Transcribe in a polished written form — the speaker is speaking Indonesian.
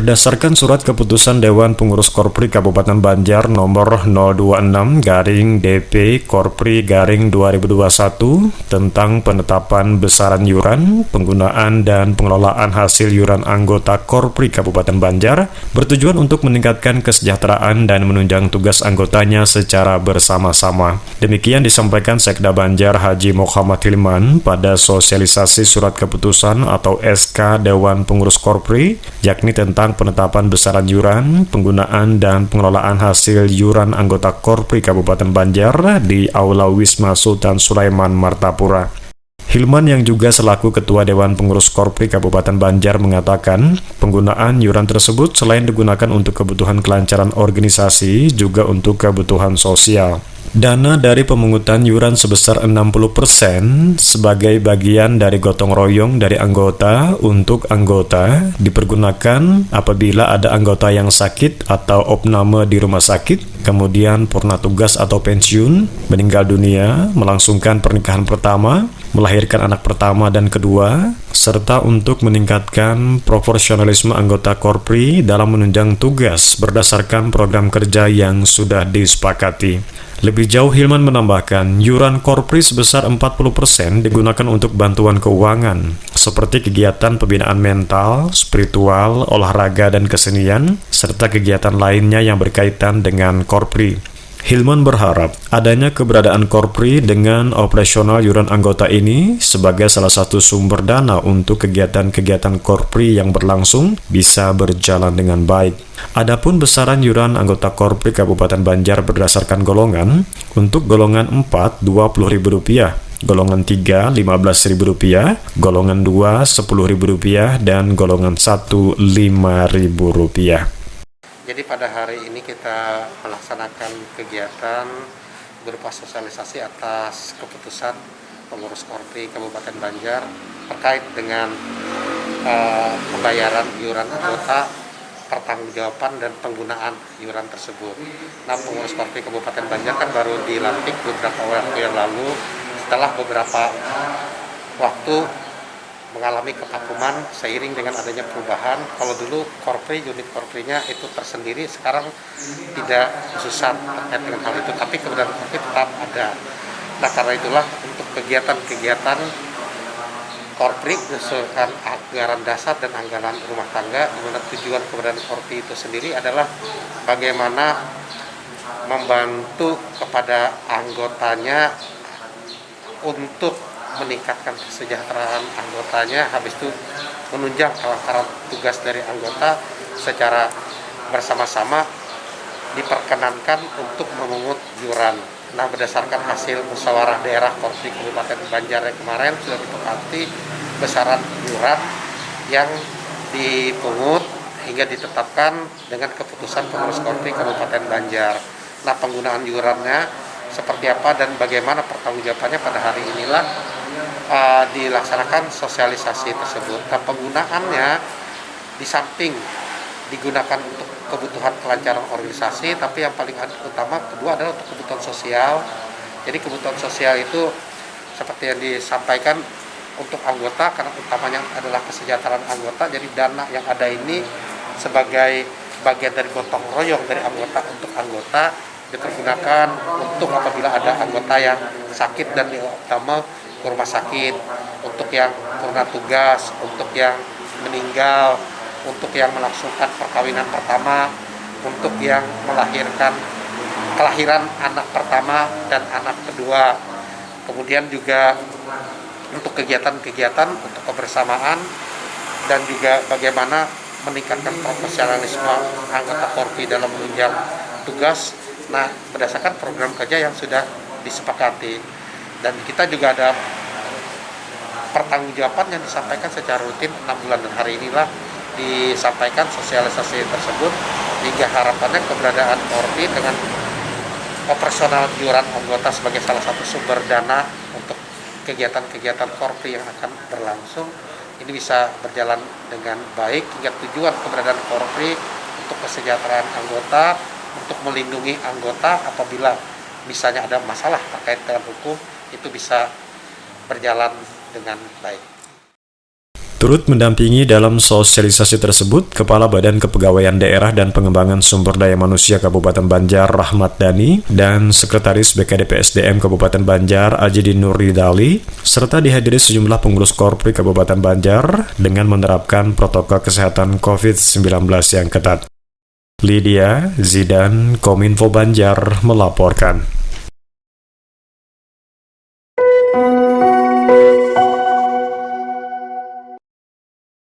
Berdasarkan surat keputusan Dewan Pengurus Korpri Kabupaten Banjar nomor 026-DP Korpri 2021 tentang penetapan besaran yuran, penggunaan dan pengelolaan hasil yuran anggota Korpri Kabupaten Banjar bertujuan untuk meningkatkan kesejahteraan dan menunjang tugas anggotanya secara bersama-sama. Demikian disampaikan Sekda Banjar Haji Muhammad Hilman pada sosialisasi surat keputusan atau SK Dewan Pengurus Korpri, yakni tentang penetapan besaran yuran, penggunaan dan pengelolaan hasil yuran anggota Korpri Kabupaten Banjar di Aula Wisma Sultan Sulaiman Martapura. Hilman yang juga selaku Ketua Dewan Pengurus Korpri Kabupaten Banjar mengatakan, penggunaan yuran tersebut selain digunakan untuk kebutuhan kelancaran organisasi, juga untuk kebutuhan sosial. Dana dari pemungutan yuran sebesar 60% sebagai bagian dari gotong royong dari anggota untuk anggota dipergunakan apabila ada anggota yang sakit atau opname di rumah sakit, kemudian purna tugas atau pensiun, meninggal dunia, melangsungkan pernikahan pertama, melahirkan anak pertama dan kedua, serta untuk meningkatkan proporsionalisme anggota Korpri dalam menunjang tugas berdasarkan program kerja yang sudah disepakati. Lebih jauh, Hilman menambahkan, yuran Korpri sebesar 40% digunakan untuk bantuan keuangan, seperti kegiatan pembinaan mental, spiritual, olahraga, dan kesenian, serta kegiatan lainnya yang berkaitan dengan Korpri. Hilman berharap adanya keberadaan Korpri dengan operasional yuran anggota ini sebagai salah satu sumber dana untuk kegiatan-kegiatan Korpri yang berlangsung bisa berjalan dengan baik. Adapun besaran yuran anggota Korpri Kabupaten Banjar berdasarkan golongan, untuk golongan 4 Rp20.000, golongan 3 Rp15.000, golongan 2 Rp10.000, dan golongan 1 Rp5.000. Jadi pada hari ini kita melaksanakan kegiatan berupa sosialisasi atas keputusan pengurus Korpri Kabupaten Banjar terkait dengan pembayaran iuran anggota, pertanggungjawaban dan penggunaan iuran tersebut. Nah, pengurus Korpri Kabupaten Banjar kan baru dilantik beberapa waktu yang lalu setelah beberapa waktu mengalami kevakuman seiring dengan adanya perubahan. Kalau dulu Korpri, unit Korprinya itu tersendiri, sekarang tidak khususan terkait dengan hal itu, tapi keberadaan Korpri tetap ada. Nah, karena itulah untuk kegiatan-kegiatan Korpri berdasarkan anggaran dasar dan anggaran rumah tangga, di mana tujuan keberadaan Korpri itu sendiri adalah bagaimana membantu kepada anggotanya untuk meningkatkan kesejahteraan anggotanya, habis itu menunjang kelancaran tugas dari anggota secara bersama-sama diperkenankan untuk memungut yuran. Nah, berdasarkan hasil musyawarah daerah Korpri Kabupaten Banjar yang kemarin sudah disepakati besaran yuran yang dipungut hingga ditetapkan dengan keputusan pengurus Korpri Kabupaten Banjar. Nah, penggunaan yurannya seperti apa dan bagaimana pertanggungjawabannya pada hari inilah dilaksanakan sosialisasi tersebut. Nah, penggunaannya di samping digunakan untuk kebutuhan kelancaran organisasi, tapi yang paling utama kedua adalah untuk kebutuhan sosial. Jadi kebutuhan sosial itu seperti yang disampaikan untuk anggota, karena utamanya adalah kesejahteraan anggota. Jadi dana yang ada ini sebagai bagian dari gotong royong dari anggota untuk anggota dipergunakan untuk apabila ada anggota yang sakit dan utama ke rumah sakit, untuk yang purna tugas, untuk yang meninggal, untuk yang melangsungkan perkawinan pertama, untuk yang kelahiran anak pertama dan anak kedua. Kemudian juga untuk kegiatan-kegiatan untuk kebersamaan dan juga bagaimana meningkatkan profesionalisme anggota Korpri dalam menunjang tugas. Nah, berdasarkan program kerja yang sudah disepakati. Dan kita juga ada pertanggungjawaban yang disampaikan secara rutin 6 bulan, dan hari inilah disampaikan sosialisasi tersebut hingga harapannya keberadaan Korpri dengan operasional iuran anggota sebagai salah satu sumber dana untuk kegiatan-kegiatan Korpri yang akan berlangsung ini bisa berjalan dengan baik hingga tujuan keberadaan Korpri untuk kesejahteraan anggota, untuk melindungi anggota apabila misalnya ada masalah terkait dengan hukum, itu bisa berjalan dengan baik. Turut mendampingi dalam sosialisasi tersebut, Kepala Badan Kepegawaian Daerah dan Pengembangan Sumber Daya Manusia Kabupaten Banjar Rahmat Dhani dan Sekretaris BKDPSDM Kabupaten Banjar Ajidin Nuridali, serta dihadiri sejumlah pengurus Korpri Kabupaten Banjar dengan menerapkan protokol kesehatan COVID-19 yang ketat. Lydia Zidan, Kominfo Banjar melaporkan.